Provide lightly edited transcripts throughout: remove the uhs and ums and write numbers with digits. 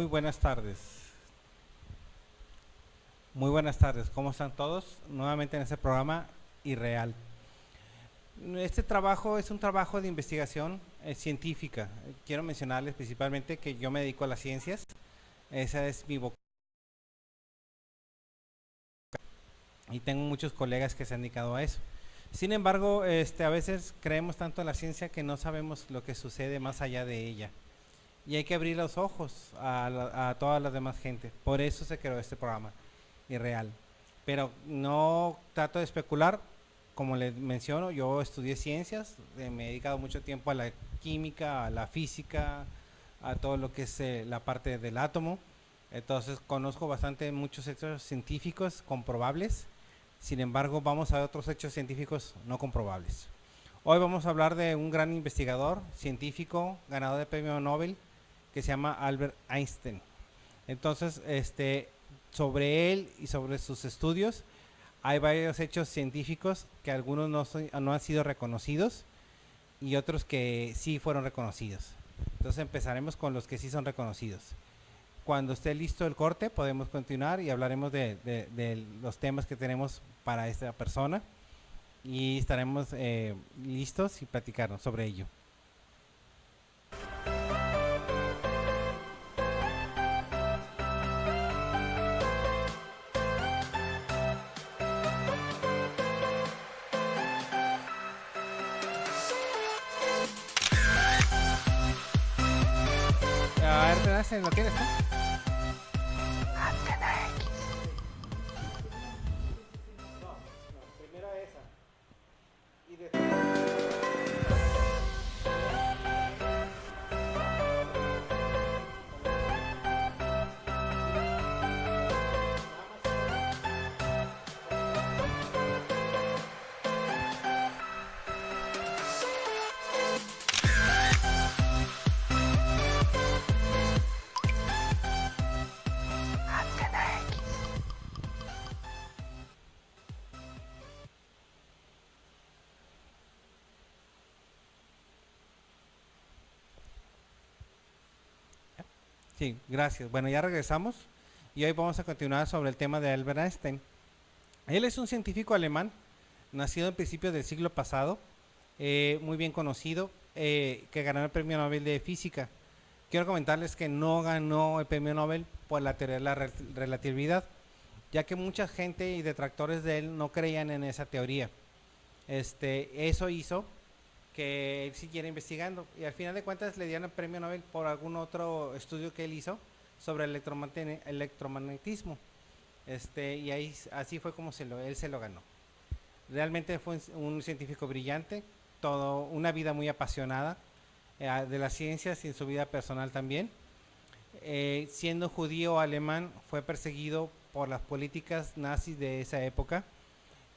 Muy buenas tardes. Muy buenas tardes. ¿Cómo están todos? Nuevamente en este programa Irreal. Este trabajo es un trabajo de investigación científica. Quiero mencionarles principalmente que yo me dedico a las ciencias. Esa es mi vocación. Y tengo muchos colegas que se han dedicado a eso. Sin embargo, a veces creemos tanto en la ciencia que no sabemos lo que sucede más allá de ella. Y hay que abrir los ojos a toda la demás gente. Por eso se creó este programa Irreal. Pero no trato de especular. Como les menciono, yo estudié ciencias, me he dedicado mucho tiempo a la química, a la física, a todo lo que es la parte del átomo. Entonces conozco bastante muchos hechos científicos comprobables. Sin embargo, vamos a ver otros hechos científicos no comprobables. Hoy vamos a hablar de un gran investigador científico, ganador de premio Nobel, que se llama Albert Einstein. Entonces, sobre él y sobre sus estudios, hay varios hechos científicos que algunos no han sido reconocidos y otros que sí fueron reconocidos. Entonces empezaremos con los que sí son reconocidos. Cuando esté listo el corte podemos continuar y hablaremos de los temas que tenemos para esta persona y estaremos listos y platicarnos sobre ello. A ver, ¿lo tienes tú? Primero esa. Y después... Sí, gracias. Bueno, ya regresamos y hoy vamos a continuar sobre el tema de Albert Einstein. Él es un científico alemán, nacido en principios del siglo pasado, muy bien conocido, que ganó el premio Nobel de Física. Quiero comentarles que no ganó el premio Nobel por la teoría de la relatividad, ya que mucha gente y detractores de él no creían en esa teoría. Eso hizo que él siguiera investigando y al final de cuentas le dieron el premio Nobel por algún otro estudio que él hizo sobre el electromagnetismo. Y ahí así fue como él se lo ganó. Realmente fue un científico brillante, una vida muy apasionada de las ciencias y en su vida personal también. Siendo judío alemán, fue perseguido por las políticas nazis de esa época.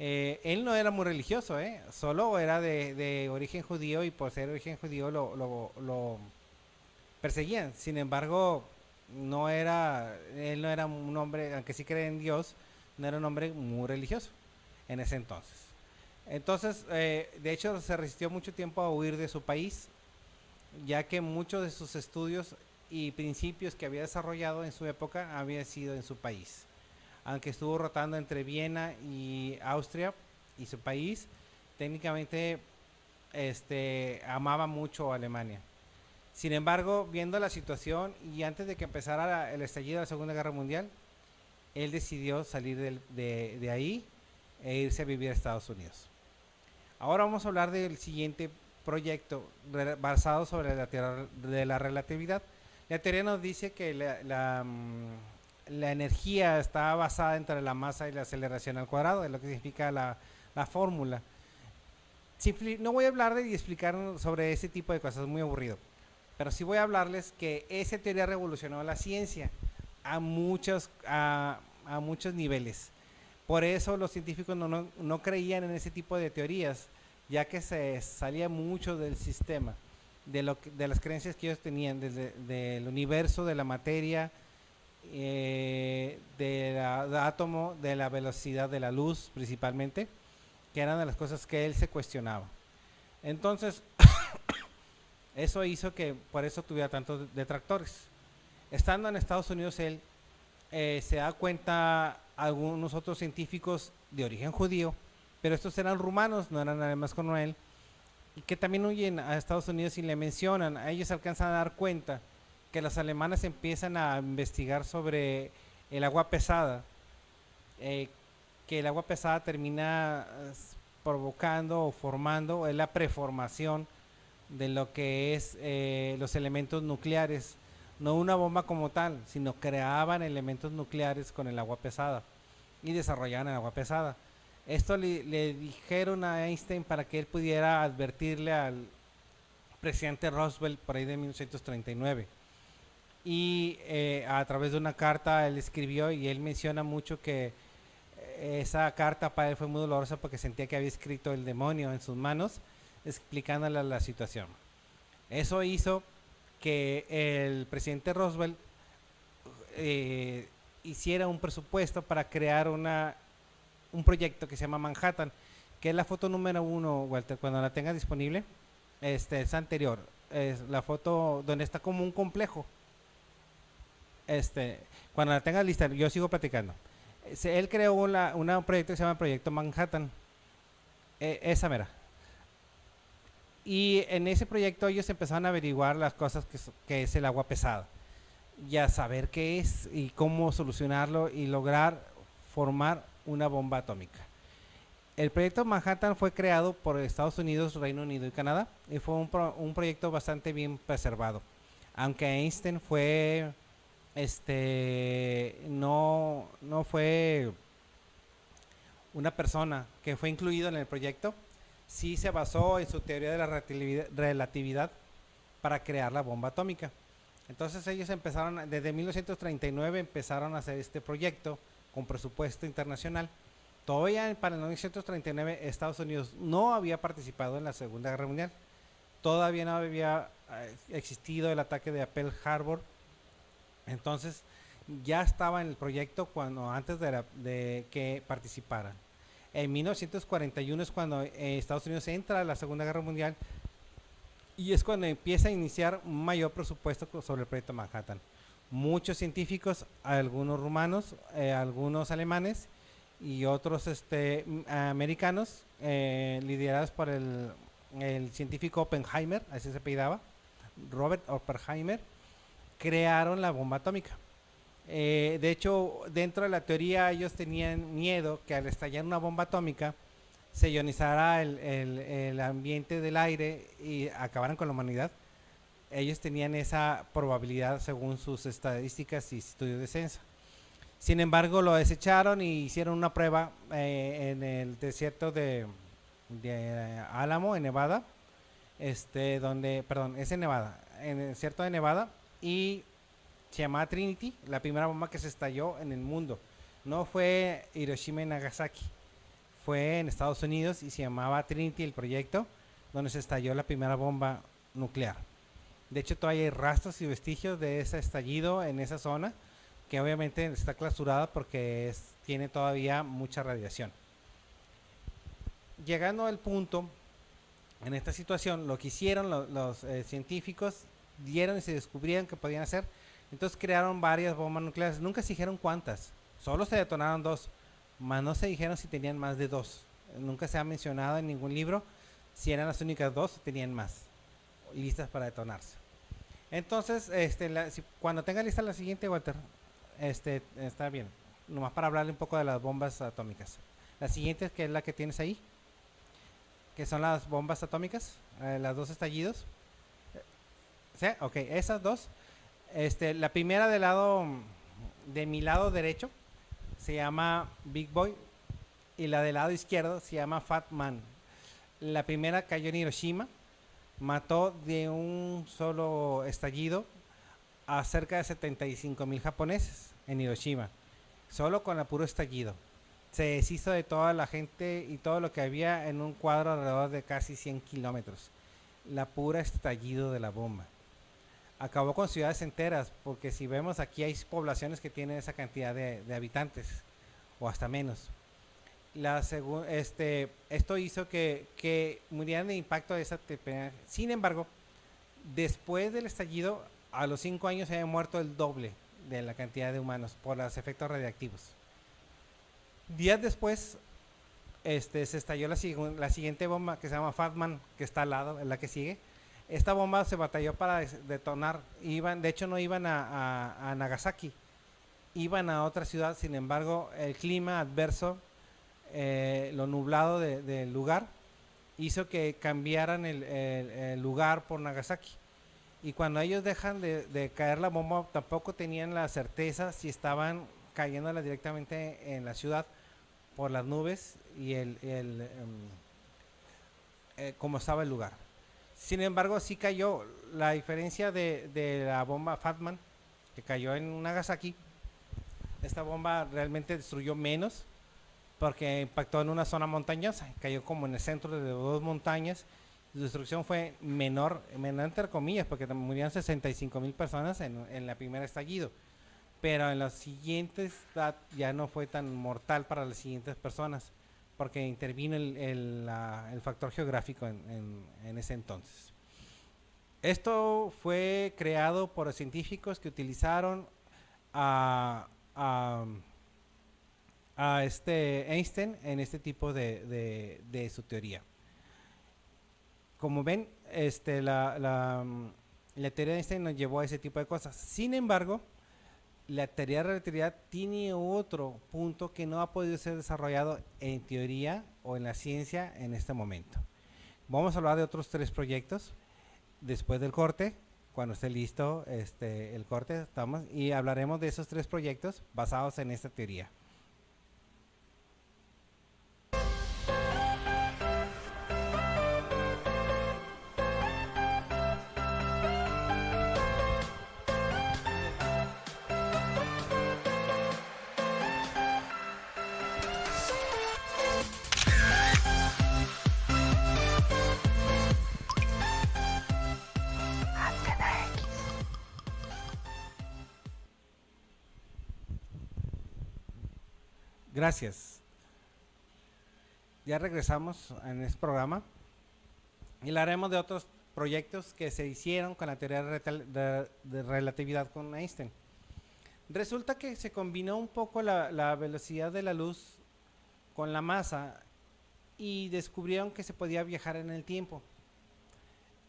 Él no era muy religioso, solo era de origen judío y por ser de origen judío lo perseguían. Sin embargo, él no era un hombre, aunque sí cree en Dios, no era un hombre muy religioso en ese entonces. Entonces, de hecho, se resistió mucho tiempo a huir de su país, ya que muchos de sus estudios y principios que había desarrollado en su época había sido en su país. Aunque estuvo rotando entre Viena y Austria y su país, técnicamente amaba mucho a Alemania. Sin embargo, viendo la situación y antes de que empezara el estallido de la Segunda Guerra Mundial, él decidió salir de ahí e irse a vivir a Estados Unidos. Ahora vamos a hablar del siguiente proyecto basado sobre la teoría de la relatividad. La teoría nos dice que la energía está basada entre la masa y la aceleración al cuadrado, es lo que significa la fórmula. No voy a hablar y explicar sobre ese tipo de cosas, es muy aburrido. Pero sí voy a hablarles que esa teoría revolucionó la ciencia a muchos niveles. Por eso los científicos no creían en ese tipo de teorías, ya que se salía mucho del sistema, de las creencias que ellos tenían, del universo, de la materia, del átomo, de la velocidad de la luz principalmente, que eran de las cosas que él se cuestionaba. Entonces, eso hizo que por eso tuviera tantos detractores. Estando en Estados Unidos, él se da cuenta algunos otros científicos de origen judío, pero estos eran rumanos, no eran alemanes como él, y que también huyen a Estados Unidos y le mencionan, a ellos se alcanzan a dar cuenta que los alemanes empiezan a investigar sobre el agua pesada, eh, que el agua pesada termina provocando o formando la preformación de lo que es los elementos nucleares, no una bomba como tal, sino creaban elementos nucleares con el agua pesada y desarrollaban el agua pesada. Esto le dijeron a Einstein para que él pudiera advertirle al presidente Roosevelt por ahí de 1939. Y a través de una carta él escribió y él menciona mucho que esa carta para él fue muy dolorosa porque sentía que había escrito el demonio en sus manos explicándole la situación. Eso hizo que el presidente Roosevelt hiciera un presupuesto para crear un proyecto que se llama Manhattan, que es la foto número 1, Walter, cuando la tengas disponible. Es anterior, es la foto donde está como un complejo. Cuando la tengas lista, yo sigo platicando. Él creó un proyecto que se llama Proyecto Manhattan, esa mera. Y en ese proyecto ellos empezaron a averiguar las cosas que es el agua pesada, y a saber qué es y cómo solucionarlo y lograr formar una bomba atómica. El proyecto Manhattan fue creado por Estados Unidos, Reino Unido y Canadá y fue un proyecto bastante bien preservado. Aunque Einstein fue, no fue una persona que fue incluido en el proyecto, sí se basó en su teoría de la relatividad para crear la bomba atómica. Entonces ellos empezaron, desde 1939 empezaron a hacer este proyecto con presupuesto internacional. Todavía para el 1939 Estados Unidos no había participado en la Segunda Guerra Mundial. Todavía no había existido el ataque de Pearl Harbor. Entonces ya estaba en el proyecto antes de que participaran. En 1941 es cuando Estados Unidos entra a la Segunda Guerra Mundial y es cuando empieza a iniciar un mayor presupuesto sobre el proyecto Manhattan. Muchos científicos, algunos rumanos, algunos alemanes y otros americanos, liderados por el científico Oppenheimer, así se apellidaba, Robert Oppenheimer, crearon la bomba atómica. De hecho, dentro de la teoría ellos tenían miedo que al estallar una bomba atómica se ionizara el ambiente del aire y acabaran con la humanidad. Ellos tenían esa probabilidad según sus estadísticas y estudios de ciencia. Sin embargo, lo desecharon y hicieron una prueba en el desierto de Álamo, en Nevada, es en Nevada, en el desierto de Nevada, y se llamaba Trinity, la primera bomba que se estalló en el mundo. No fue Hiroshima y Nagasaki, fue en Estados Unidos y se llamaba Trinity el proyecto, donde se estalló la primera bomba nuclear. De hecho, todavía hay rastros y vestigios de ese estallido en esa zona, que obviamente está clausurada porque tiene todavía mucha radiación. Llegando al punto, en esta situación, lo que hicieron los científicos, dieron y se descubrieron que podían hacer. Entonces crearon varias bombas nucleares. Nunca se dijeron cuántas, solo se detonaron 2, mas no se dijeron si tenían más de 2. Nunca se ha mencionado en ningún libro si eran las únicas 2 o tenían más listas para detonarse. Entonces, cuando tenga lista la siguiente, Walter, está bien, nomás para hablarle un poco de las bombas atómicas. La siguiente, que es la que tienes ahí, que son las bombas atómicas, las 2 estallidos. ¿Sí? Ok, esas 2. La primera de mi lado derecho se llama Big Boy y la del lado izquierdo se llama Fat Man. La primera cayó en Hiroshima, mató de un solo estallido a cerca de 75,000 japoneses en Hiroshima, solo con el puro estallido. Se deshizo de toda la gente y todo lo que había en un cuadro alrededor de casi 100 kilómetros. La pura estallido de la bomba. Acabó con ciudades enteras, porque si vemos aquí hay poblaciones que tienen esa cantidad de habitantes, o hasta menos. Esto hizo que murieran de impacto de esa temperatura. Sin embargo, después del estallido a los 5 años se había muerto el doble de la cantidad de humanos por los efectos radiactivos. Días después, se estalló la siguiente bomba que se llama Fatman, que está al lado, en la que sigue. Esta bomba se batalló para detonar. De hecho, no iban a Nagasaki, iban a otra ciudad. Sin embargo, el clima adverso, lo nublado del lugar, hizo que cambiaran el lugar por Nagasaki. Y cuando ellos dejan de caer la bomba, tampoco tenían la certeza si estaban cayéndola directamente en la ciudad por las nubes y cómo estaba el lugar. Sin embargo, sí cayó. La diferencia de la bomba Fatman, que cayó en Nagasaki, esta bomba realmente destruyó menos porque impactó en una zona montañosa, cayó como en el centro de 2 montañas. Su destrucción fue menor entre comillas, porque murieron 65,000 personas en la primera estallido, pero en los siguientes ya no fue tan mortal para las siguientes personas, porque intervino el factor geográfico en ese entonces. Esto fue creado por los científicos que utilizaron a Einstein en este tipo de su teoría. Como ven, la teoría de Einstein nos llevó a ese tipo de cosas. Sin embargo, la teoría de la relatividad tiene otro punto que no ha podido ser desarrollado en teoría o en la ciencia en este momento. Vamos a hablar de otros 3 proyectos después del corte. Cuando esté listo el corte, y hablaremos de esos 3 proyectos basados en esta teoría. Gracias. Ya regresamos en este programa y hablaremos de otros proyectos que se hicieron con la teoría de relatividad con Einstein. Resulta que se combinó un poco la velocidad de la luz con la masa y descubrieron que se podía viajar en el tiempo.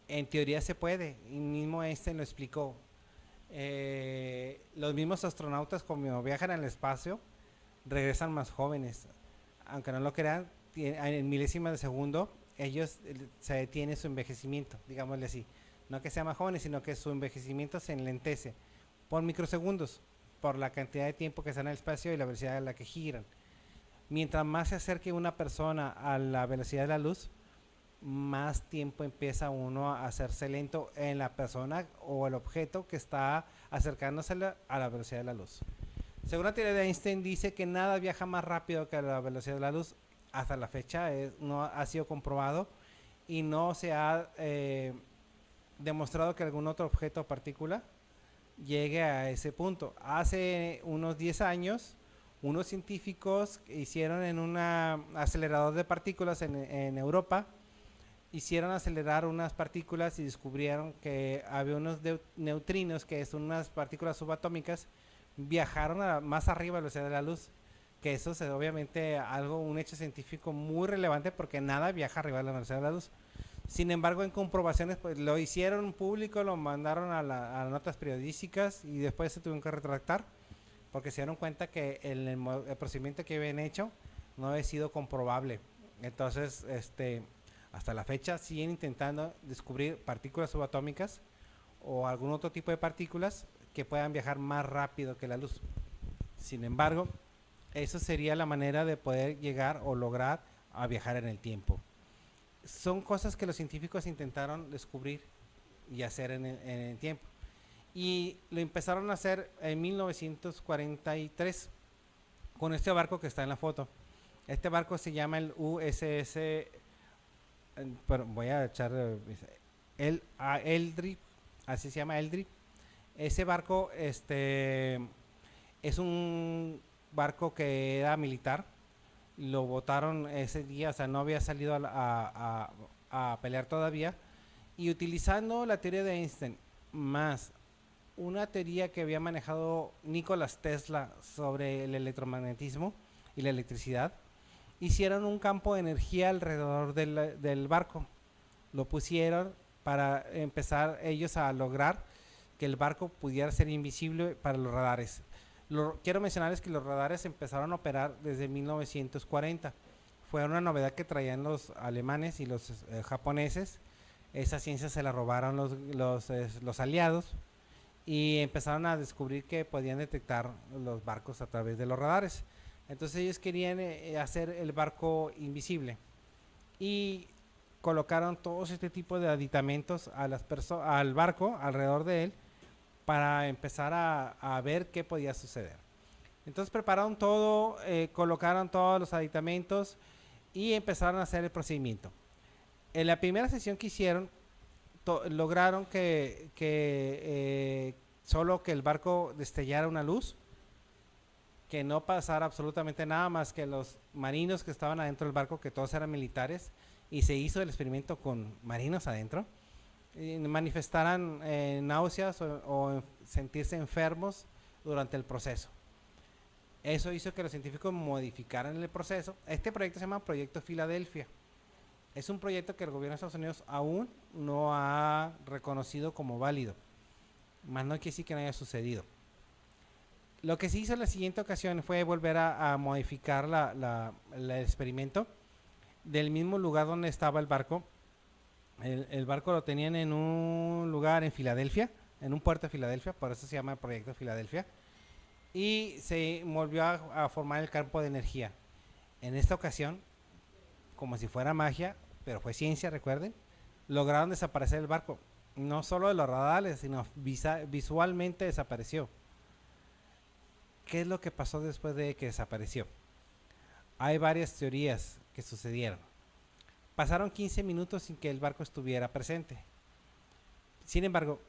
En teoría se puede, y mismo Einstein lo explicó. Los mismos astronautas, como viajan al espacio, regresan más jóvenes. Aunque no lo crean, en milésimas de segundo ellos se detiene su envejecimiento, digámosle así. No que sean más jóvenes, sino que su envejecimiento se enlentece por microsegundos, por la cantidad de tiempo que están en el espacio y la velocidad a la que giran. Mientras más se acerque una persona a la velocidad de la luz, más tiempo empieza uno a hacerse lento en la persona o el objeto que está acercándose a la velocidad de la luz. Según la teoría de Einstein, dice que nada viaja más rápido que la velocidad de la luz. Hasta la fecha no ha sido comprobado y no se ha demostrado que algún otro objeto o partícula llegue a ese punto. Hace unos 10 años, unos científicos hicieron en un acelerador de partículas en Europa, hicieron acelerar unas partículas y descubrieron que había unos neutrinos, que son unas partículas subatómicas, viajaron más arriba de la velocidad de la luz, que eso es obviamente un hecho científico muy relevante porque nada viaja arriba de la velocidad de la luz. Sin embargo, en comprobaciones pues lo hicieron público, lo mandaron a las notas periodísticas y después se tuvieron que retractar porque se dieron cuenta que el procedimiento que habían hecho no había sido comprobable. Entonces, hasta la fecha siguen intentando descubrir partículas subatómicas o algún otro tipo de partículas que puedan viajar más rápido que la luz. Sin embargo, eso sería la manera de poder llegar o lograr a viajar en el tiempo. Son cosas que los científicos intentaron descubrir y hacer en el tiempo. Y lo empezaron a hacer en 1943 con este barco que está en la foto. Este barco se llama el USS, pero voy a echar Eldridge, así se llama Eldridge. Ese barco es un barco que era militar, lo botaron ese día, o sea, no había salido a pelear todavía, y utilizando la teoría de Einstein más una teoría que había manejado Nikola Tesla sobre el electromagnetismo y la electricidad. Hicieron un campo de energía alrededor del barco. Lo pusieron para empezar ellos a lograr que el barco pudiera ser invisible para los radares. Quiero mencionarles que los radares empezaron a operar desde 1940. Fue una novedad que traían los alemanes y los japoneses. Esa ciencia se la robaron los aliados y empezaron a descubrir que podían detectar los barcos a través de los radares. Entonces ellos querían hacer el barco invisible y colocaron todos este tipo de aditamentos al barco alrededor de él para empezar a ver qué podía suceder. Entonces prepararon todo, colocaron todos los aditamentos y empezaron a hacer el procedimiento. En la primera sesión que hicieron, lograron solo que el barco destellara una luz, que no pasara absolutamente nada más que los marinos que estaban adentro del barco, que todos eran militares, y se hizo el experimento con marinos adentro, manifestaran náuseas o sentirse enfermos durante el proceso. Eso hizo que los científicos modificaran el proceso. Este proyecto se llama Proyecto Filadelfia. Es un proyecto que el gobierno de Estados Unidos aún no ha reconocido como válido, más no quiere decir que no haya sucedido. Lo que se hizo en la siguiente ocasión fue volver a modificar el experimento del mismo lugar donde estaba el barco. El barco lo tenían en un lugar en Filadelfia, en un puerto de Filadelfia, por eso se llama el Proyecto Filadelfia, y se volvió a formar el campo de energía. En esta ocasión, como si fuera magia, pero fue ciencia, recuerden, lograron desaparecer el barco, no solo de los radares, sino visualmente desapareció. ¿Qué es lo que pasó después de que desapareció? Hay varias teorías que sucedieron. Pasaron 15 minutos sin que el barco estuviera presente. Sin embargo,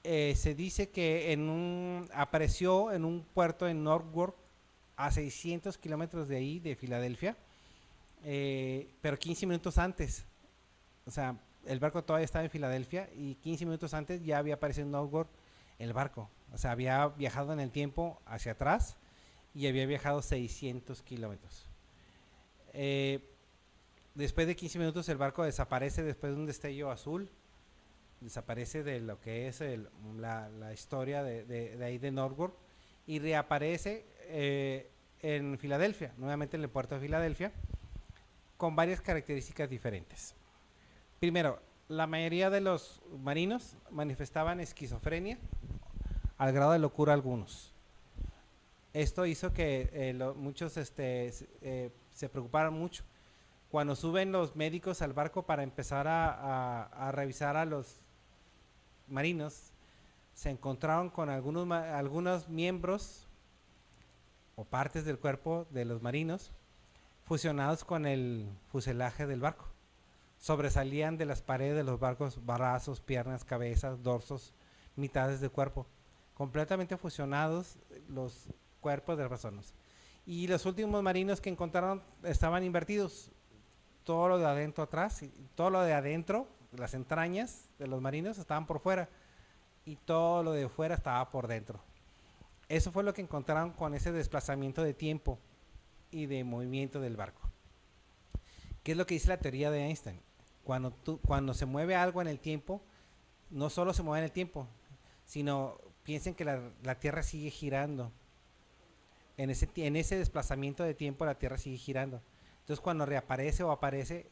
se dice que apareció en un puerto en Norwalk, a 600 kilómetros de ahí, de Filadelfia, pero 15 minutos antes. O sea, el barco todavía estaba en Filadelfia y 15 minutos antes ya había aparecido en Norwalk el barco. O sea, había viajado en el tiempo hacia atrás y había viajado 600 kilómetros. Después de 15 minutos el barco desaparece después de un destello azul. Desaparece de lo que es la historia de ahí de Norwalk y reaparece en Filadelfia, nuevamente en el puerto de Filadelfia, con varias características diferentes. Primero, la mayoría de los marinos manifestaban esquizofrenia, al grado de locura algunos. Esto hizo que muchos se preocuparan mucho. Cuando suben los médicos al barco para empezar a revisar a los marinos, se encontraron con algunos miembros o partes del cuerpo de los marinos fusionados con el fuselaje del barco. Sobresalían de las paredes de los barcos brazos, piernas, cabezas, dorsos, mitades del cuerpo, completamente fusionados los cuerpos de las personas. Y los últimos marinos que encontraron estaban invertidos, todo lo de adentro atrás, y todo lo de adentro, las entrañas de los marinos estaban por fuera y todo lo de fuera estaba por dentro. Eso fue lo que encontraron con ese desplazamiento de tiempo y de movimiento del barco. ¿Qué es lo que dice la teoría de Einstein? Cuando se mueve algo en el tiempo, no solo se mueve en el tiempo, sino piensen que la Tierra sigue girando. En ese desplazamiento de tiempo la Tierra sigue girando. Entonces cuando reaparece o aparece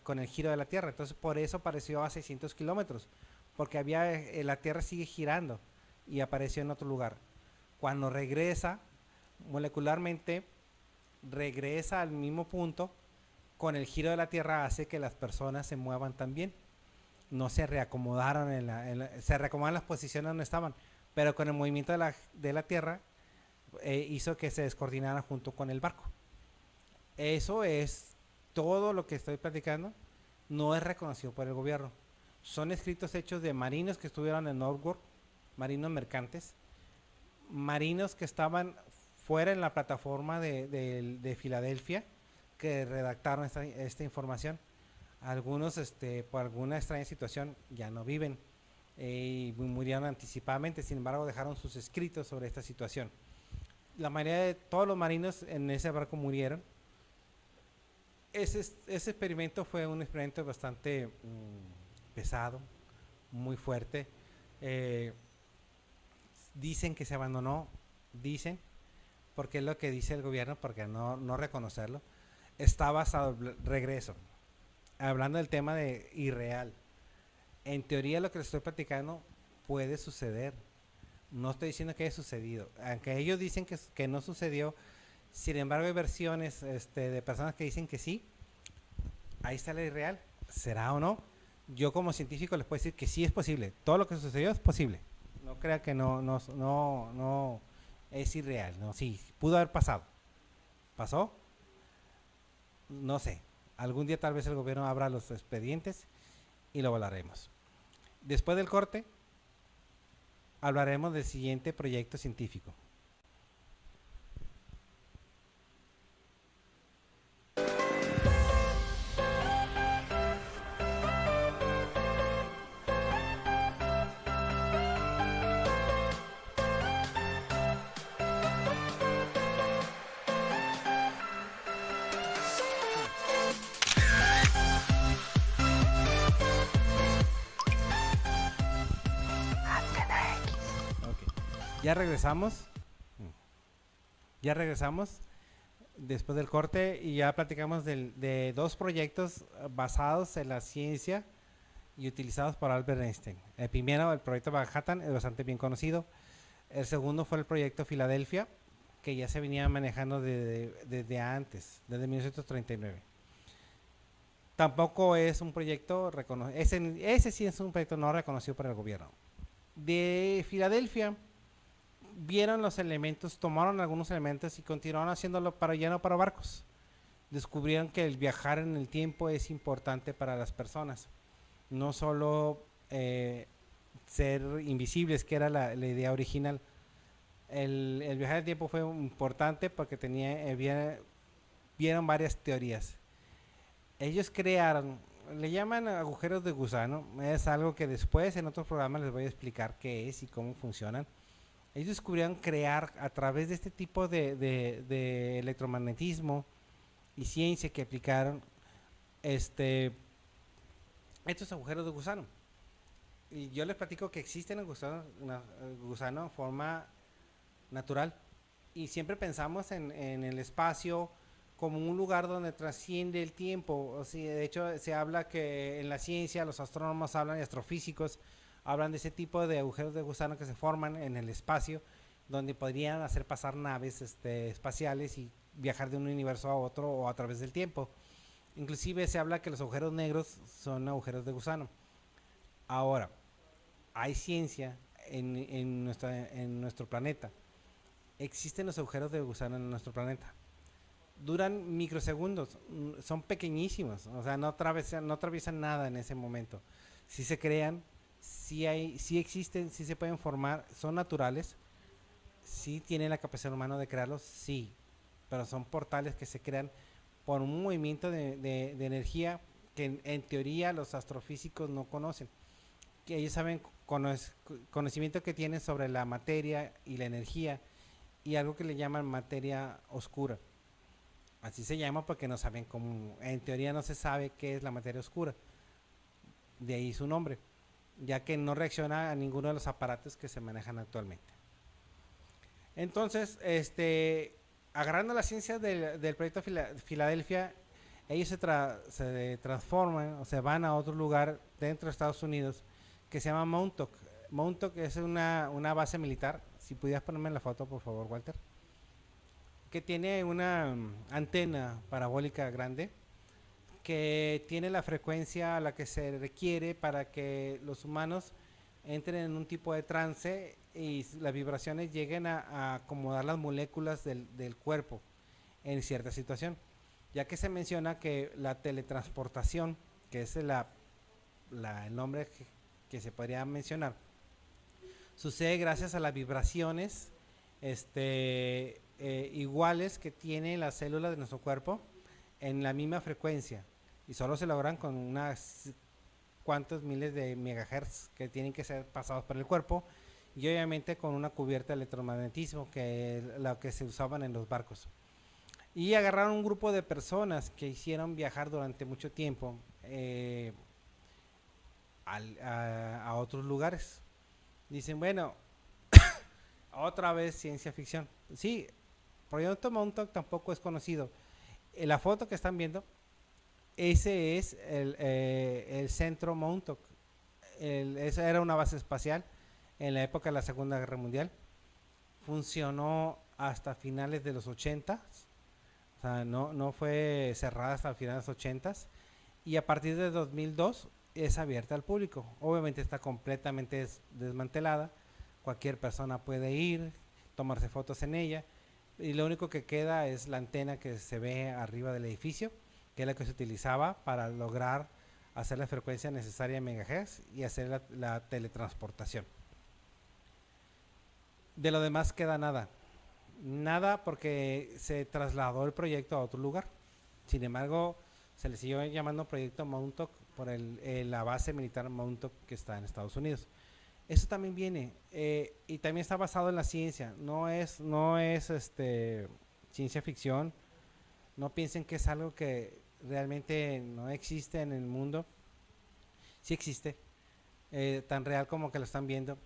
con el giro de la Tierra. Entonces por eso apareció a 600 kilómetros, porque la Tierra sigue girando y apareció en otro lugar. Cuando regresa, molecularmente, regresa al mismo punto, con el giro de la Tierra hace que las personas se muevan también. No se reacomodaron, se reacomodaron las posiciones donde estaban, pero con el movimiento de la Tierra hizo que se descoordinaran junto con el barco. Eso es todo lo que estoy platicando. No es reconocido por el gobierno. Son escritos hechos de marinos que estuvieron en Norwalk, marinos mercantes, marinos que estaban fuera en la plataforma de Filadelfia, que redactaron esta información. Algunos, por alguna extraña situación, ya no viven. y murieron anticipadamente. Sin embargo, dejaron sus escritos sobre esta situación. La mayoría de todos los marinos en ese barco murieron. Ese experimento fue un experimento bastante pesado, muy fuerte. Eh, Dicen que se abandonó, dicen, porque es lo que dice el gobierno, porque no reconocerlo. Está basado, regreso, hablando del tema de irreal. En teoría lo que les estoy platicando puede suceder. No estoy diciendo que haya sucedido. Aunque ellos dicen que no sucedió, sin embargo hay versiones de personas que dicen que sí. Ahí está la irreal. ¿Será o no? Yo como científico les puedo decir que sí es posible. Todo lo que sucedió es posible. No crea que no es irreal. No, sí, pudo haber pasado. ¿Pasó? No sé. Algún día tal vez el gobierno abra los expedientes y lo hablaremos. Después del corte, hablaremos del siguiente proyecto científico. Okay. Ya regresamos. Ya regresamos después del corte y ya platicamos de dos proyectos basados en la ciencia y utilizados por Albert Einstein. El primero, el proyecto Manhattan, es bastante bien conocido. El segundo fue el proyecto Filadelfia, que ya se venía manejando desde antes, desde 1939. Tampoco es un proyecto reconocido, ese sí es un proyecto no reconocido por el gobierno. De Filadelfia vieron los elementos, tomaron algunos elementos y continuaron haciéndolo para ya no para barcos. Descubrieron que el viajar en el tiempo es importante para las personas. No solo ser invisibles, que era la idea original. El viajar en el tiempo fue importante porque vieron varias teorías. Ellos crearon, le llaman agujeros de gusano, es algo que después en otros programas les voy a explicar qué es y cómo funcionan. Ellos descubrieron crear a través de este tipo de electromagnetismo y ciencia que aplicaron estos agujeros de gusano. Y yo les platico que existen el gusano en forma natural. Y siempre pensamos en el espacio como un lugar donde trasciende el tiempo. O sea, de hecho, se habla que en la ciencia, los astrónomos hablan y astrofísicos hablan de ese tipo de agujeros de gusano que se forman en el espacio, donde podrían hacer pasar naves espaciales y viajar de un universo a otro o a través del tiempo. Inclusive se habla que los agujeros negros son agujeros de gusano. Ahora, hay ciencia en nuestro planeta. Existen los agujeros de gusano en nuestro planeta. Duran microsegundos, son pequeñísimos, o sea, no atraviesan nada en ese momento. Si se crean, si existen, si se pueden formar, son naturales, si tienen la capacidad humana de crearlos, sí, pero son portales que se crean por un movimiento de energía que en teoría los astrofísicos no conocen, que ellos saben conocimiento que tienen sobre la materia y la energía y algo que le llaman materia oscura. Así se llama porque no saben cómo, en teoría no se sabe qué es la materia oscura, de ahí su nombre, ya que no reacciona a ninguno de los aparatos que se manejan actualmente. Entonces, agarrando la ciencia del proyecto Filadelfia, ellos se transforman o se van a otro lugar dentro de Estados Unidos que se llama Montauk. Montauk es una base militar. Si pudieras ponerme la foto, por favor, Walter. Que tiene una antena parabólica grande que tiene la frecuencia a la que se requiere para que los humanos entren en un tipo de trance y las vibraciones lleguen a acomodar las moléculas del cuerpo en cierta situación, ya que se menciona que la teletransportación, que es el nombre que se podría mencionar, sucede gracias a las vibraciones iguales que tienen las células de nuestro cuerpo en la misma frecuencia y solo se logran con una cuántos miles de megahertz que tienen que ser pasados por el cuerpo, y obviamente con una cubierta de electromagnetismo, que es lo que se usaban en los barcos. Y agarraron un grupo de personas que hicieron viajar durante mucho tiempo a otros lugares. Dicen, bueno, otra vez ciencia ficción. Sí, Proyecto Montauk tampoco es conocido. La foto que están viendo, ese es el centro Montauk. Esa era una base espacial en la época de la Segunda Guerra Mundial. Funcionó hasta finales de los 80. O sea, no fue cerrada hasta finales de los 80. Y a partir de 2002 es abierta al público. Obviamente está completamente desmantelada. Cualquier persona puede ir, tomarse fotos en ella. Y lo único que queda es la antena que se ve arriba del edificio, que es la que se utilizaba para lograr hacer la frecuencia necesaria en megahertz y hacer la teletransportación. De lo demás queda nada. Nada, porque se trasladó el proyecto a otro lugar. Sin embargo, se le siguió llamando Proyecto Montauk por la base militar Montauk que está en Estados Unidos. Eso también viene, y también está basado en la ciencia. No es ciencia ficción. No piensen que es algo que realmente no existe en el mundo. Sí existe, tan real como que lo están viendo.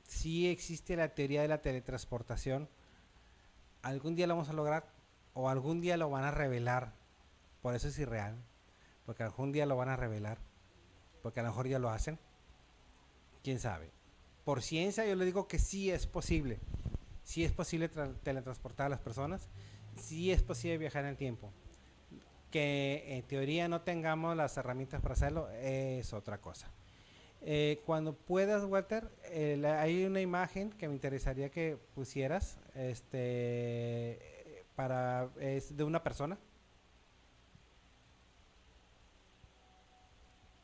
Sí existe la teoría de la teletransportación. Algún día lo vamos a lograr, o algún día lo van a revelar. Por eso es irreal, porque algún día lo van a revelar, porque a lo mejor ya lo hacen. Quién sabe. Por ciencia yo le digo que sí es posible. Sí es posible teletransportar a las personas. Sí es posible viajar en el tiempo. Que en teoría no tengamos las herramientas para hacerlo es otra cosa. Cuando puedas, Walter, hay una imagen que me interesaría que pusieras. Es de una persona.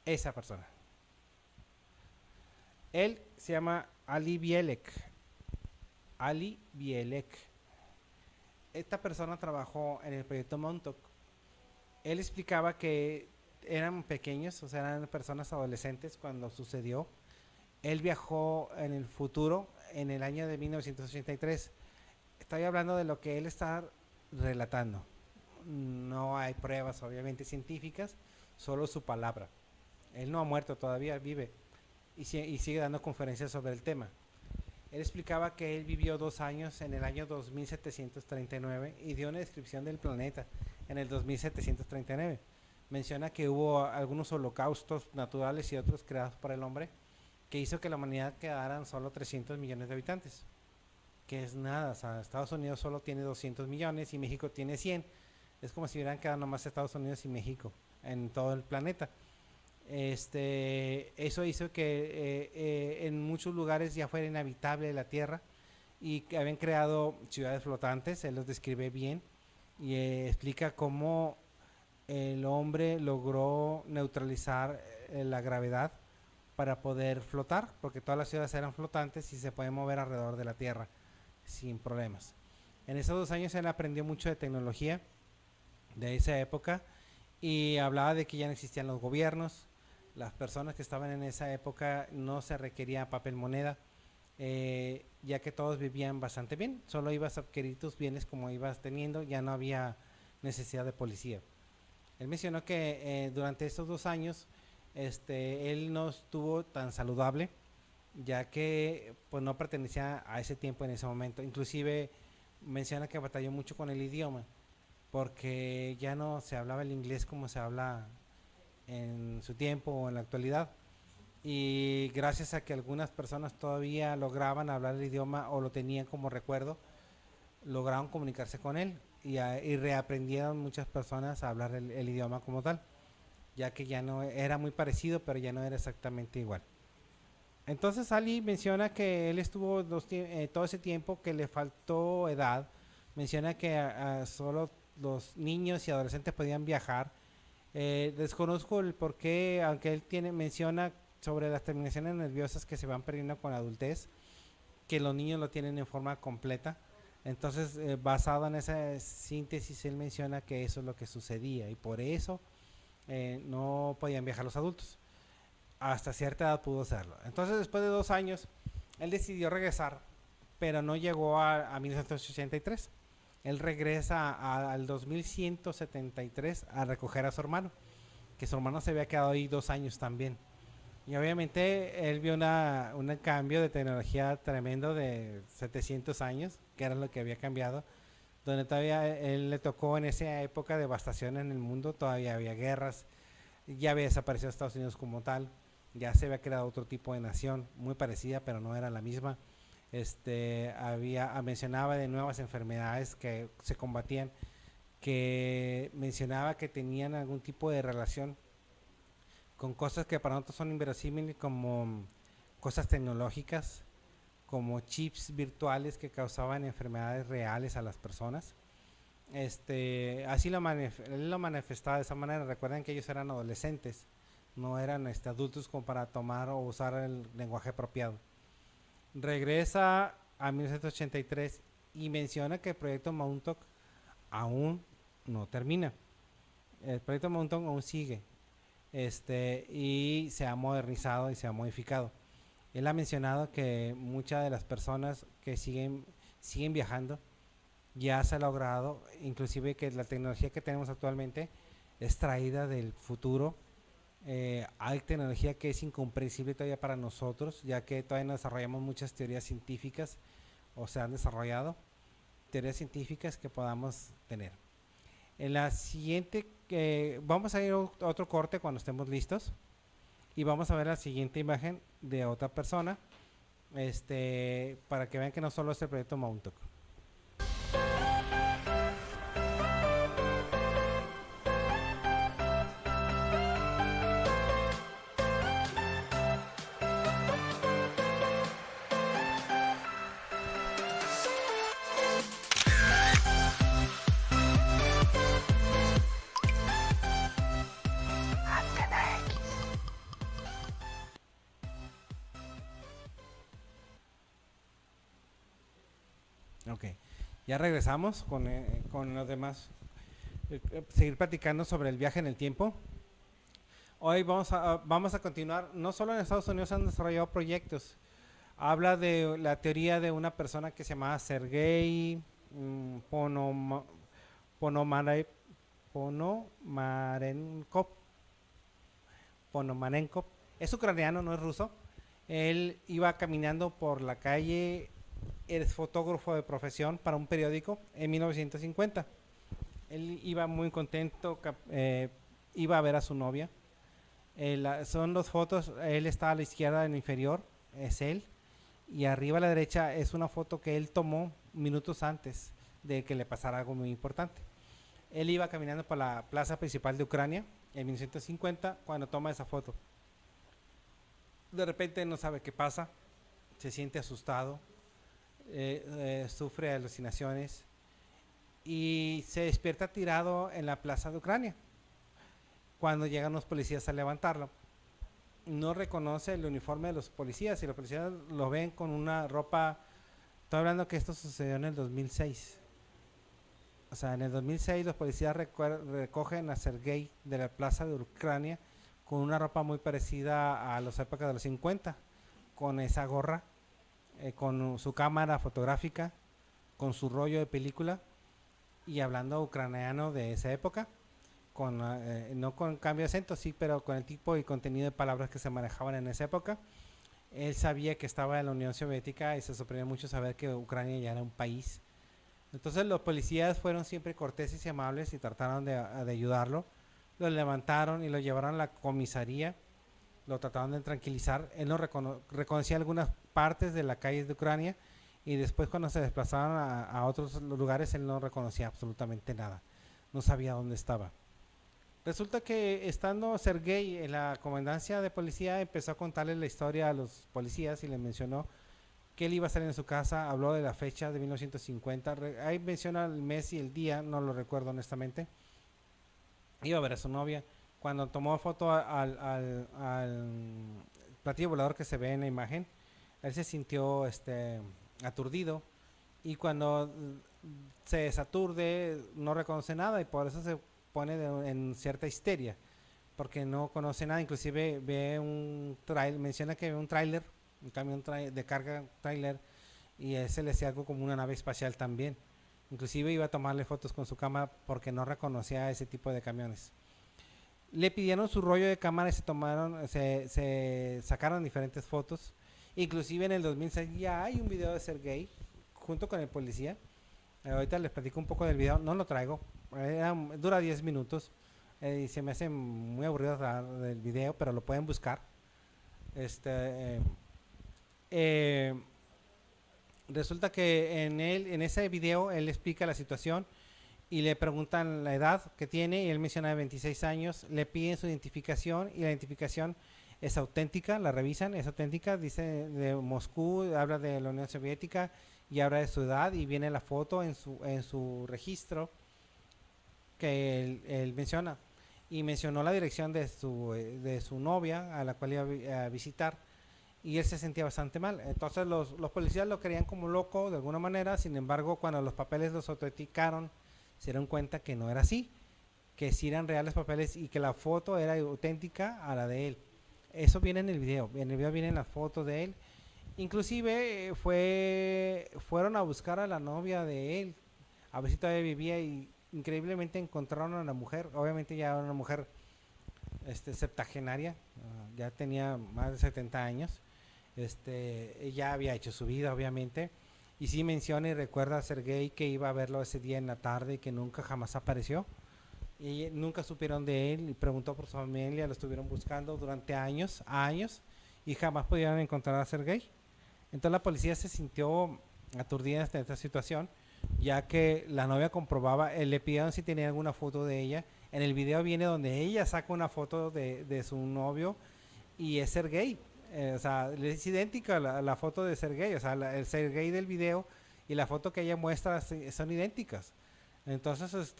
Esa persona. Él se llama Ali Bielek. Ali Bielek. Esta persona trabajó en el proyecto Montauk. Él explicaba que eran pequeños, o sea, eran personas adolescentes cuando sucedió. Él viajó en el futuro, en el año de 1983. Estoy hablando de lo que él está relatando. No hay pruebas, obviamente, científicas, solo su palabra. Él no ha muerto todavía, vive y sigue dando conferencias sobre el tema. Él explicaba que él vivió 2 años en el año 2739 y dio una descripción del planeta en el 2739. Menciona que hubo algunos holocaustos naturales y otros creados por el hombre que hizo que la humanidad quedara en solo 300 millones de habitantes, que es nada. O sea, Estados Unidos solo tiene 200 millones y México tiene 100. Es como si hubieran quedado nomás Estados Unidos y México en todo el planeta. Eso hizo que en muchos lugares ya fuera inhabitable la tierra y que habían creado ciudades flotantes. Él los describe bien y explica cómo el hombre logró neutralizar la gravedad para poder flotar, porque todas las ciudades eran flotantes y se pueden mover alrededor de la tierra sin problemas. En esos 2 años él aprendió mucho de tecnología de esa época y hablaba de que ya no existían los gobiernos. Las personas que estaban en esa época no se requería papel moneda, ya que todos vivían bastante bien. Solo ibas a adquirir tus bienes como ibas teniendo, ya no había necesidad de policía. Él mencionó que durante estos 2 años él no estuvo tan saludable, ya que pues no pertenecía a ese tiempo en ese momento. Inclusive menciona que batalló mucho con el idioma, porque ya no se hablaba el inglés como se habla en su tiempo o en la actualidad, y gracias a que algunas personas todavía lograban hablar el idioma o lo tenían como recuerdo, lograron comunicarse con él y reaprendieron muchas personas a hablar el idioma como tal, ya que ya no era muy parecido, pero ya no era exactamente igual. Entonces Ali menciona que él estuvo todo ese tiempo que le faltó edad. Menciona que solo los niños y adolescentes podían viajar. Desconozco el por qué, aunque él menciona sobre las terminaciones nerviosas que se van perdiendo con la adultez, que los niños lo tienen en forma completa. Entonces, basado en esa síntesis, él menciona que eso es lo que sucedía y por eso no podían viajar los adultos. hasta cierta edad pudo hacerlo. Entonces, después de 2 años, él decidió regresar, pero no llegó a 1983. Él regresa al 2173 a recoger a su hermano, que su hermano se había quedado ahí 2 años también. Y obviamente él vio un cambio de tecnología tremendo de 700 años, que era lo que había cambiado, donde todavía él le tocó en esa época devastación en el mundo, todavía había guerras, ya había desaparecido Estados Unidos como tal, ya se había creado otro tipo de nación, muy parecida, pero no era la misma. Mencionaba de nuevas enfermedades que se combatían, que mencionaba que tenían algún tipo de relación con cosas que para nosotros son inverosímiles, como cosas tecnológicas, como chips virtuales que causaban enfermedades reales a las personas. Así él lo manifestaba de esa manera. Recuerden que ellos eran adolescentes, no eran adultos como para tomar o usar el lenguaje apropiado. Regresa a 1983 y menciona que el proyecto Montauk aún no termina. El proyecto Montauk aún sigue, y se ha modernizado y se ha modificado. Él ha mencionado que muchas de las personas que siguen viajando, ya se ha logrado, inclusive que la tecnología que tenemos actualmente es traída del futuro. Hay tecnología que es incomprensible todavía para nosotros, ya que todavía no desarrollamos muchas teorías científicas, o se han desarrollado teorías científicas que podamos tener. En la siguiente, vamos a ir a otro corte cuando estemos listos y vamos a ver la siguiente imagen de otra persona, para que vean que no solo es el proyecto Montauk. Ok, ya regresamos con los demás. Seguir platicando sobre el viaje en el tiempo. Hoy vamos a continuar. No solo en Estados Unidos se han desarrollado proyectos. Habla de la teoría de una persona que se llamaba Sergei Ponomare- Ponomarenkov. Ponomarenkov. Es ucraniano, no es ruso. Él iba caminando por la calle, es fotógrafo de profesión para un periódico en 1950. Él iba muy contento, iba a ver a su novia. Son dos fotos, él está a la izquierda en el inferior, es él, y arriba a la derecha es una foto que él tomó minutos antes de que le pasara algo muy importante. Él iba caminando por la plaza principal de Ucrania en 1950 cuando toma esa foto. De repente no sabe qué pasa, se siente asustado, sufre alucinaciones y se despierta tirado en la plaza de Ucrania. Cuando llegan los policías a levantarlo, no reconoce el uniforme de los policías y los policías lo ven con una ropa. Estoy hablando que esto sucedió en el 2006. O sea, en el 2006 los policías recogen a Sergei de la plaza de Ucrania con una ropa muy parecida a las épocas de los 50, con esa gorra, con su cámara fotográfica, con su rollo de película y hablando ucraniano de esa época, no con cambio de acento, sí, pero con el tipo y contenido de palabras que se manejaban en esa época. Él sabía que estaba en la Unión Soviética y se sorprendió mucho saber que Ucrania ya era un país. Entonces los policías fueron siempre corteses y amables y trataron de ayudarlo. Lo levantaron y lo llevaron a la comisaría. Lo trataron de tranquilizar. Él no reconocía algunas partes de la calle de Ucrania y después cuando se desplazaron a otros lugares él no reconocía absolutamente nada. No sabía dónde estaba. Resulta que estando Sergei en la comandancia de policía empezó a contarle la historia a los policías y les mencionó que él iba a salir en su casa, habló de la fecha de 1950, ahí menciona el mes y el día, no lo recuerdo honestamente. Iba a ver a su novia. Cuando tomó foto al platillo volador que se ve en la imagen, él se sintió aturdido y cuando se desaturde no reconoce nada y por eso se pone en cierta histeria. porque no conoce nada, inclusive ve menciona que ve un tráiler, un camión de carga tráiler, y ese le hacía algo como una nave espacial también. Inclusive iba a tomarle fotos con su cámara porque no reconocía ese tipo de camiones. Le pidieron su rollo de cámara y se sacaron diferentes fotos. Inclusive en el 2006 ya hay un video de Sergey junto con el policía. Ahorita les platico un poco del video, no lo traigo, dura 10 minutos y se me hace muy aburrido el video, pero lo pueden buscar. Este, resulta que en ese video él explica la situación y le preguntan la edad que tiene y él menciona 26 años, le piden su identificación y la identificación es auténtica, la revisan, es auténtica, dice de Moscú, habla de la Unión Soviética y habla de su edad y viene la foto en su registro que él menciona y mencionó la dirección de su novia a la cual iba a visitar y él se sentía bastante mal. Entonces los policías lo creían como loco de alguna manera, sin embargo cuando los papeles los autenticaron se dieron cuenta que no era así, que sí eran reales papeles y que la foto era auténtica a la de él. Eso viene en el video vienen las fotos de él. Inclusive fueron a buscar a la novia de él, a ver si todavía vivía y increíblemente encontraron a la mujer, obviamente ya era una mujer septagenaria, ya tenía más de 70 años, ella había hecho su vida obviamente, y sí menciona y recuerda a Sergei que iba a verlo ese día en la tarde y que nunca jamás apareció, y nunca supieron de él y preguntó por su familia, lo estuvieron buscando durante años, y jamás pudieron encontrar a Sergei. Entonces la policía se sintió aturdida ante esta situación, ya que la novia comprobaba, le pidieron si tenía alguna foto de ella. En el video viene donde ella saca una foto de su novio y es Sergei. O sea, es idéntica la foto de Sergei. O sea, el Sergei del video y la foto que ella muestra son idénticas. Entonces,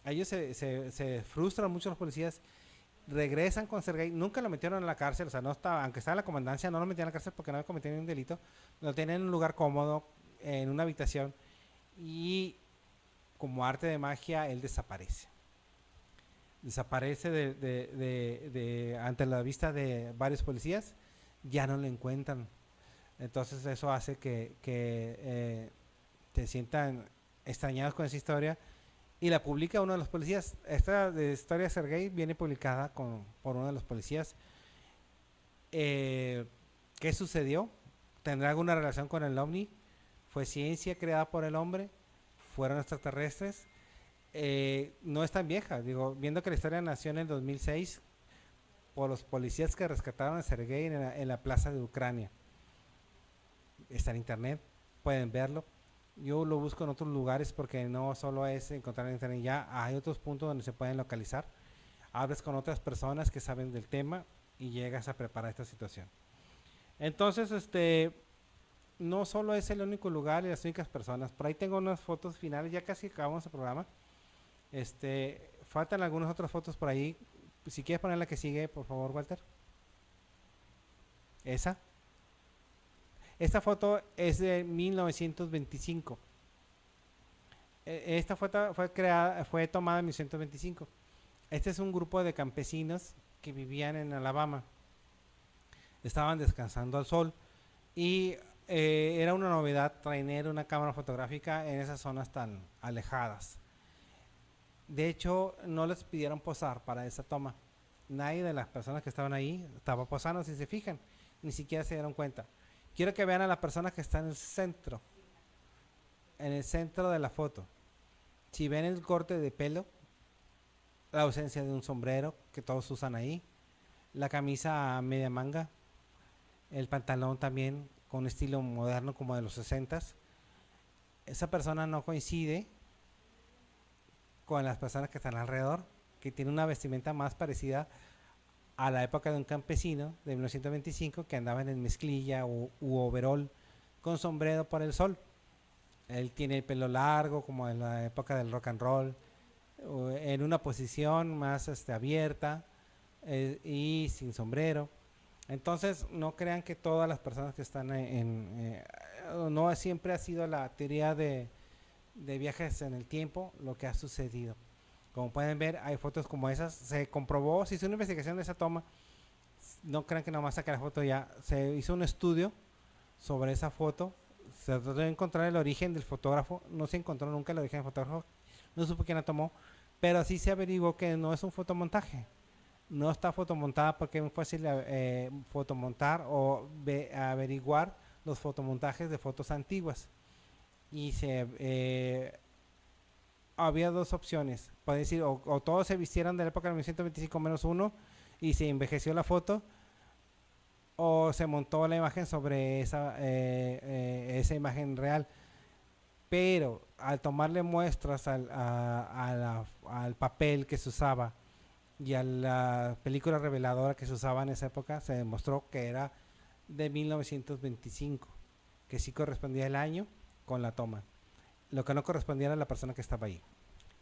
ellos se frustran mucho los policías, regresan con Sergei, nunca lo metieron en la cárcel, o sea, no estaba, aunque estaba en la comandancia, no lo metían en la cárcel porque no había cometido ningún delito, lo tenían en un lugar cómodo, en una habitación, y como arte de magia, él desaparece. Desaparece ante la vista de varios policías, ya no lo encuentran. Entonces eso hace que se sientan extrañados con esa historia y la publica uno de los policías. Esta de historia de Sergei viene publicada por uno de los policías. ¿Qué sucedió? ¿Tendrá alguna relación con el OVNI? ¿Fue ciencia creada por el hombre? ¿Fueron extraterrestres? No es tan vieja, digo, viendo que la historia nació en el 2006 por los policías que rescataron a Sergei en la plaza de Ucrania. Está en internet, pueden verlo. Yo lo busco en otros lugares porque no solo es encontrar en internet, ya hay otros puntos donde se pueden localizar. Hablas con otras personas que saben del tema y llegas a preparar esta situación. Entonces, no solo es el único lugar y las únicas personas. Por ahí tengo unas fotos finales, ya casi acabamos el programa. Faltan algunas otras fotos por ahí. Si quieres poner la que sigue, por favor, Walter. Esa. Esta foto es de 1925. Esta foto fue tomada en 1925. Este es un grupo de campesinos que vivían en Alabama. Estaban descansando al sol y era una novedad traer una cámara fotográfica en esas zonas tan alejadas. De hecho, no les pidieron posar para esa toma. Nadie de las personas que estaban ahí estaba posando, si se fijan, ni siquiera se dieron cuenta. Quiero que vean a la persona que está en el centro de la foto. Si ven el corte de pelo, la ausencia de un sombrero que todos usan ahí, la camisa a media manga, el pantalón también con un estilo moderno como de los 60s. Esa persona no coincide con las personas que están alrededor, que tiene una vestimenta más parecida a la época de un campesino de 1925 que andaba en mezclilla u overol con sombrero por el sol. Él tiene el pelo largo como en la época del rock and roll, en una posición más abierta y sin sombrero. Entonces no crean que todas las personas que están no siempre ha sido la teoría de viajes en el tiempo lo que ha sucedido. Como pueden ver, hay fotos como esas. Se comprobó, se hizo una investigación de esa toma. No crean que nomás saqué la foto ya. Se hizo un estudio sobre esa foto. Se trató de encontrar el origen del fotógrafo. No se encontró nunca el origen del fotógrafo. No supo quién la tomó. Pero sí se averiguó que no es un fotomontaje. No está fotomontada porque es muy fácil fotomontar o averiguar los fotomontajes de fotos antiguas. Y había dos opciones. Puede decir, o todos se vistieron de la época de 1925 menos uno y se envejeció la foto, o se montó la imagen sobre esa imagen real. Pero al tomarle muestras al papel que se usaba y a la película reveladora que se usaba en esa época, se demostró que era de 1925, que sí correspondía el año con la toma. Lo que no correspondía era la persona que estaba ahí.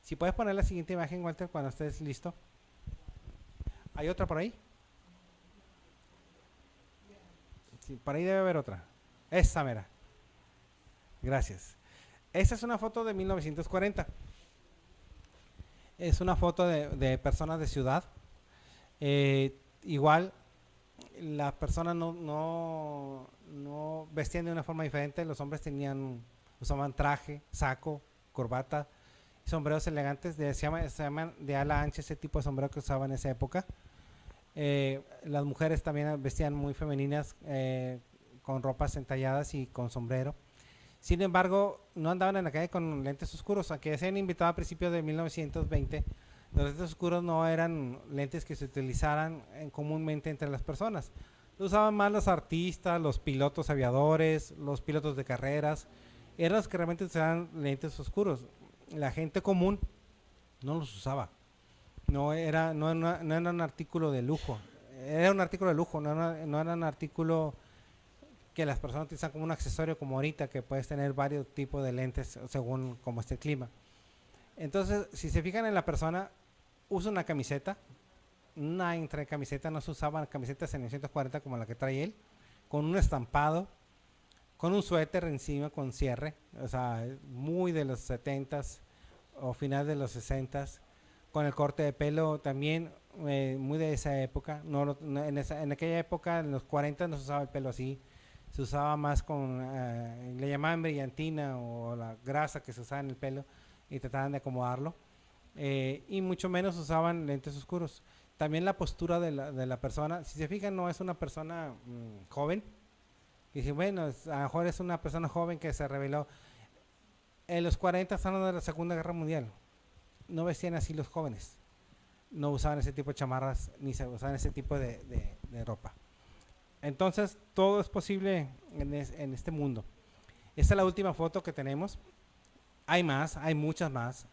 Si puedes poner la siguiente imagen, Walter, cuando estés listo. ¿Hay otra por ahí? Sí, por ahí debe haber otra. Esa mera. Gracias. Esta es una foto de 1940. Es una foto de personas de ciudad. Igual, las personas no vestían de una forma diferente. Los hombres usaban traje, saco, corbata, sombreros elegantes. Se llaman de ala ancha ese tipo de sombrero que usaban en esa época. Las mujeres también vestían muy femeninas, con ropas entalladas y con sombrero. Sin embargo, no andaban en la calle con lentes oscuros, aunque se han invitado a principios de 1920. Los lentes oscuros no eran lentes que se utilizaran comúnmente entre las personas. Lo usaban más los artistas, los pilotos aviadores, los pilotos de carreras. Eran los que realmente usaban lentes oscuros. La gente común no los usaba. No era un artículo de lujo. Era un artículo de lujo, no era un artículo que las personas utilizan como un accesorio, como ahorita, que puedes tener varios tipos de lentes según como esté el clima. Entonces, si se fijan en la persona, usa una camiseta. Nadie trae camiseta, no se usaban camisetas en 1940 como la que trae él, con un estampado, con un suéter encima con cierre, o sea, muy de los 70s o final de los 60s, con el corte de pelo también muy de esa época. En aquella época, en los 40 no se usaba el pelo así, se usaba más le llamaban brillantina o la grasa que se usaba en el pelo y trataban de acomodarlo, y mucho menos usaban lentes oscuros. También la postura de la persona, si se fijan, no es una persona joven, y si bueno, a lo mejor es una persona joven que se rebeló. En los 40 están de la Segunda Guerra Mundial, no vestían así los jóvenes, no usaban ese tipo de chamarras ni se usaban ese tipo de ropa. Entonces todo es posible en este mundo. Esta es la última foto que tenemos. Hay más, hay muchas más.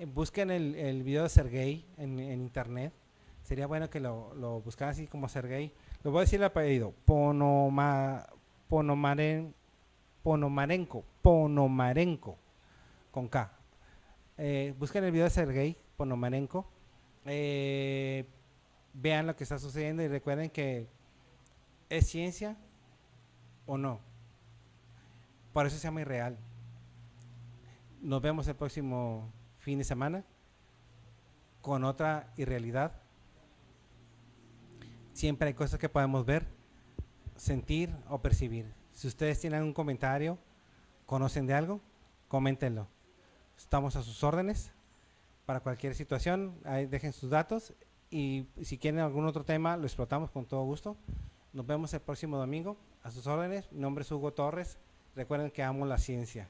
Busquen el video de Sergei en internet. Sería bueno que lo buscaran así como Sergei. Lo voy a decir el apellido. Ponomarenko, con K. Busquen el video de Sergei Ponomarenko. Vean lo que está sucediendo y recuerden que ¿es ciencia o no? Por eso se llama irreal. Nos vemos el próximo fin de semana con otra irrealidad. Siempre hay cosas que podemos ver, sentir o percibir. Si ustedes tienen algún comentario, conocen de algo, coméntenlo. Estamos a sus órdenes para cualquier situación. Ahí dejen sus datos y si quieren algún otro tema lo explotamos con todo gusto. Nos vemos el próximo domingo. A sus órdenes. Mi nombre es Hugo Torres. Recuerden que amo la ciencia.